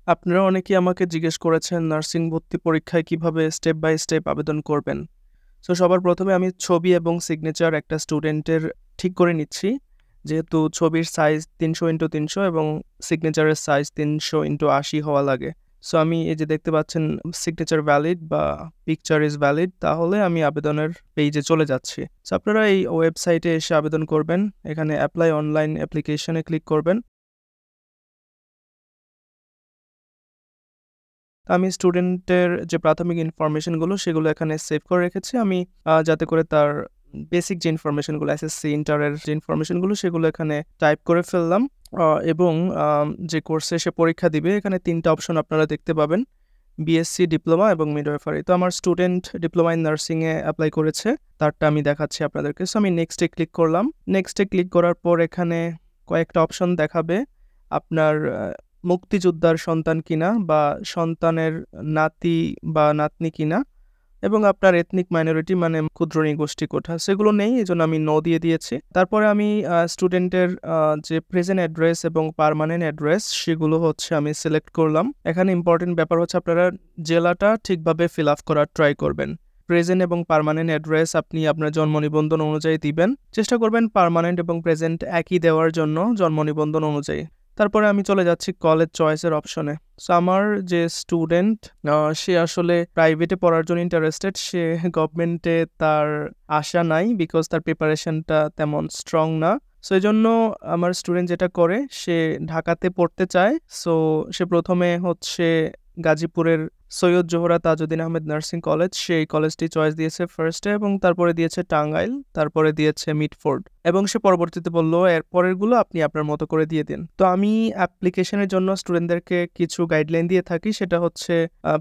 আপনারা অনেকেই আমাকে জিজ্ঞেস করেছেন নার্সিং ভর্তি পরীক্ষায় কিভাবে স্টেপ বাই স্টেপ আবেদন করবেন। সো সবার প্রথমে আমি ছবি এবং সিগনেচার একটা স্টুডেন্টের ঠিক করে নিচ্ছি। যেহেতু ছবির সাইজ 300x300 এবং সিগনেচারের সাইজ 300x80 হওয়া লাগে। সো আমি এই যে দেখতে পাচ্ছেন সিগনেচার ভ্যালিড বা পিকচার ইজ ভ্যালিড, তাহলে আমি আবেদনের পেজে চলে যাচ্ছি। সো আপনারা এই ওয়েবসাইটে এসে আবেদন করবেন। এখানে অ্যাপ্লাই অনলাইন অ্যাপ্লিকেশনে ক্লিক করবেন। আমি স্টুডেন্টের যে প্রাথমিক ইনফরমেশনগুলো সেগুলো এখানে সেভ করে রেখেছি আমি, যাতে করে তার বেসিক যে ইনফরমেশনগুলো এসএসসি ইন্টারের যে ইনফরমেশনগুলো সেগুলো এখানে টাইপ করে ফেললাম। এবং যে কোর্সে সে পরীক্ষা দিবে এখানে 3টা অপশন আপনারা দেখতে পাবেন, বিএসসি, ডিপ্লোমা এবং মিডওয়াইফারি। তো আমার স্টুডেন্ট ডিপ্লোমা ইন নার্সিংয়ে অ্যাপ্লাই করেছে, তারটা আমি দেখাচ্ছি আপনাদেরকে। সো আমি নেক্সটে ক্লিক করলাম। নেক্সটে ক্লিক করার পর এখানে কয়েকটা অপশন দেখাবে, আপনার মুক্তিযোদ্ধার সন্তান কিনা বা সন্তানের নাতি বা নাতনি কিনা, এবং আপনার এথনিক মাইনরিটি মানে ক্ষুদ্র নৃগোষ্ঠী কোঠা সেগুলো নেই, এই জন্য আমি নো দিয়ে দিয়েছি। তারপরে আমি স্টুডেন্টের যে প্রেজেন্ট অ্যাড্রেস এবং পার্মানেন্ট অ্যাড্রেস সেগুলো হচ্ছে আমি সিলেক্ট করলাম। এখানে ইম্পর্টেন্ট ব্যাপার হচ্ছে আপনারা জেলাটা ঠিকভাবে ফিল আপ করার ট্রাই করবেন। প্রেজেন্ট এবং পার্মানেন্ট অ্যাড্রেস আপনি আপনার জন্ম নিবন্ধন অনুযায়ী দিবেন। চেষ্টা করবেন পার্মানেন্ট এবং প্রেজেন্ট একই দেওয়ার জন্য জন্ম নিবন্ধন অনুযায়ী। তারপরে আমি চলে যাচ্ছি কলেজ চয়েসের অপশনে। সো আমার যে স্টুডেন্ট সে আসলে প্রাইভেটে পড়ার জন্য ইন্টারেস্টেড, সে গভর্নমেন্টে তার আশা নাই, বিকজ তার প্রিপারেশনটা তেমন স্ট্রং না। সো এই জন্য আমার স্টুডেন্ট যেটা করে, সে ঢাকাতে পড়তে চায়। সো সে প্রথমে হচ্ছে গাজীপুরের সৈয়দ জোহরা তাজউদ্দিন আহমেদ নার্সিং কলেজ, সেই কলেজটি চয়েস দিয়েছে ফার্স্টে, এবং তারপরে দিয়েছে টাঙ্গাইল, তারপরে দিয়েছে মিডফোর্ড, এবং সে পরবর্তীতে বললো এর পরেরগুলো আপনি আপনার মতো করে দিয়ে দিন। তো আমি অ্যাপ্লিকেশনের জন্য স্টুডেন্টদেরকে কিছু গাইডলাইন দিয়ে থাকি, সেটা হচ্ছে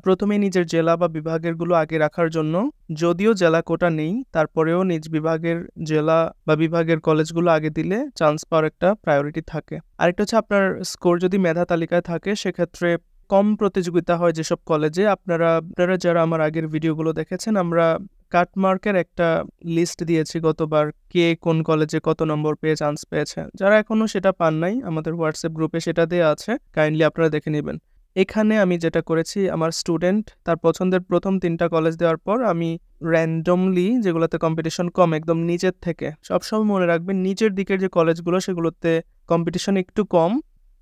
প্রথমেই নিজের জেলা বা বিভাগেরগুলো আগে রাখার জন্য। যদিও জেলা কোটা নেই, তারপরেও নিজ বিভাগের জেলা বা বিভাগের কলেজগুলো আগে দিলে চান্স পাওয়ার একটা প্রায়োরিটি থাকে। আরেকটা হচ্ছে আপনার স্কোর যদি মেধা তালিকায় থাকে, সেক্ষেত্রে কম প্রতিযোগিতা হয় যেসব কলেজে। আপনারা যারা আমার আগের ভিডিওগুলো দেখেছেন, আমরা কাটমার্কের একটা লিস্ট দিয়েছি গতবার, কে কোন কলেজে কত নম্বর পেয়ে চান্স পেয়েছে। যারা এখনো সেটা পান নাই, আমাদের হোয়াটসঅ্যাপ গ্রুপে সেটা দেওয়া আছে, কাইন্ডলি আপনারা দেখে নেবেন। এখানে আমি যেটা করেছি, আমার স্টুডেন্ট তার পছন্দের প্রথম 3টা কলেজ দেওয়ার পর আমি র্যান্ডমলি, যেগুলোতে কম্পিটিশন কম, একদম নিচের থেকে, সবসময় মনে রাখবেন নিচের দিকের যে কলেজগুলো সেগুলোতে কম্পিটিশন একটু কম।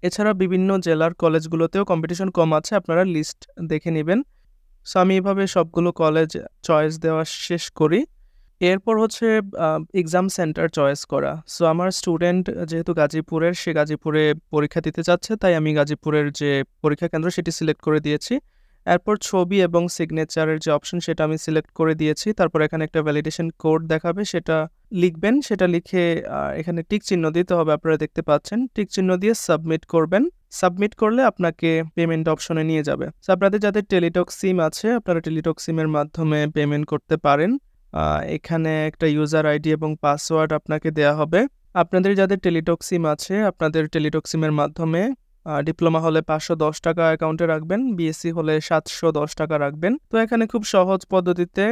এছাড়া বিভিন্ন জেলার কলেজগুলোতেও কম্পিটিশন কম আছে, আপনারা লিস্ট দেখে নেবেন। সো আমি এভাবে সবগুলো কলেজ চয়েস দেওয়া শেষ করি। এরপর হচ্ছে এক্সাম সেন্টার চয়েস করা। সো আমার স্টুডেন্ট যেহেতু গাজীপুরের, সে গাজীপুরে পরীক্ষা দিতে চাচ্ছে, তাই আমি গাজীপুরের যে পরীক্ষা কেন্দ্র সেটি সিলেক্ট করে দিয়েছি। এরপর ছবি এবং সিগনেচারের যে অপশন সেটা আমি সিলেক্ট করে দিয়েছি। তারপর এখানে একটা ভ্যালিডেশন কোড দেখাবে, সেটা লিখবেন। সেটা লিখে এখানে টিক চিহ্ন দিতে হবে, আপনারা দেখতে পাচ্ছেন। টিক চিহ্ন দিয়ে সাবমিট করবেন। সাবমিট করলে আপনাকে পেমেন্ট অপশনে নিয়ে যাবে। সো আপনাদের যাদের টেলিটক সিম আছে, আপনারা টেলিটক সিমের মাধ্যমে পেমেন্ট করতে পারেন। এখানে একটা ইউজার আইডি এবং পাসওয়ার্ড আপনাকে দেয়া হবে। আপনাদের যাদের টেলিটক সিম আছে, আপনাদের টেলিটক সিমের মাধ্যমে ডিপ্লোমা হলে 510 টাকা অ্যাকাউন্টে রাখবেন, বিএসসি হলে 710 টাকা রাখবেন। তো এখানে খুব সহজ পদ্ধতিতে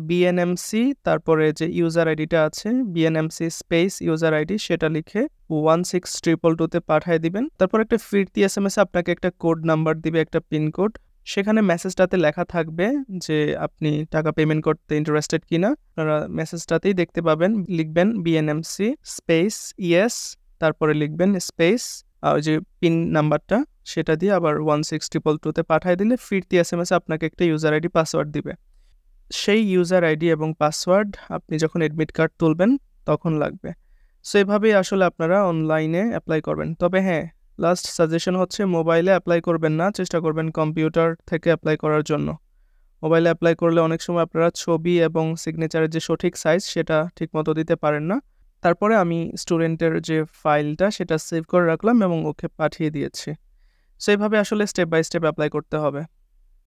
বিএনএমসি, তারপরে যে ইউজার আইডিটা আছে বিএনএমসি স্পেস ইউজার আইডি, সেটা লিখে 16222-তে পাঠিয়ে দিবেন। তারপর একটা ফিরতি এসএমএস আপনাকে একটা কোড নাম্বার দিবে, একটা পিনকোড। সেখানে মেসেজটাতে লেখা থাকবে যে আপনি টাকা পেমেন্ট করতে ইন্টারেস্টেড কিনা। আপনারা মেসেজটাতেই দেখতে পাবেন, লিখবেন বিএনএমসি স্পেস ইয়েস, তারপরে লিখবেন স্পেস ওই যে পিন নাম্বারটা, সেটা দিয়ে আবার 16222-তে পাঠিয়ে দিলে ফিরতি এসএমএস আপনাকে একটা ইউজার আইডি পাসওয়ার্ড দিবে। সেই ইউজার আইডি এবং পাসওয়ার্ড আপনি যখন এডমিট কার্ড তুলবেন তখন লাগবে। সো এভাবেই আসলে আপনারা অনলাইনে অ্যাপ্লাই করবেন। তবে হ্যাঁ, লাস্ট সাজেশন হচ্ছে মোবাইলে অ্যাপ্লাই করবেন না, চেষ্টা করবেন কম্পিউটার থেকে অ্যাপ্লাই করার জন্য। মোবাইলে অ্যাপ্লাই করলে অনেক সময় আপনারা ছবি এবং সিগনেচারের যে সঠিক সাইজ সেটা ঠিকমতো দিতে পারেন না। তারপরে আমি স্টুডেন্টের যে ফাইলটা সেটা সেভ করে রাখলাম এবং ওকে পাঠিয়ে দিয়েছি। সো এইভাবে আসলে স্টেপ বাই স্টেপ অ্যাপ্লাই করতে হবে।